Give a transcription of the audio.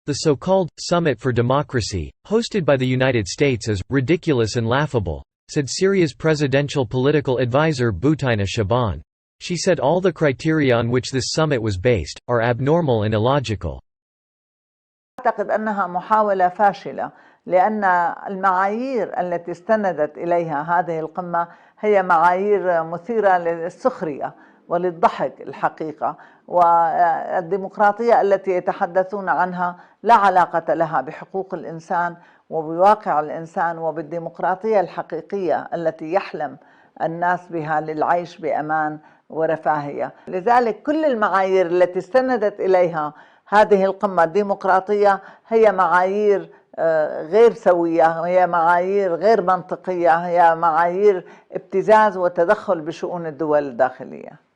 The so-called Summit for Democracy, hosted by the United States, is ridiculous and laughable, said Syria's presidential political advisor bثينہ شعبان. She said all the criteria on which this summit was based are abnormal and illogical. أعتقد أنها محاولة فاشلة، لأن المعايير التي استندت إليها هذه القمة هي معايير مثيرة للسخرية وللضحك الحقيقة، والديمقراطية التي يتحدثون عنها لا علاقة لها بحقوق الإنسان وبواقع الإنسان وبالديمقراطية الحقيقية التي يحلم الناس بها للعيش بأمان ورفاهية. لذلك كل المعايير التي استندت إليها هذه القمة الديمقراطية هي معايير غير سوية، هي معايير غير منطقية، هي معايير ابتزاز وتدخل بشؤون الدول الداخلية.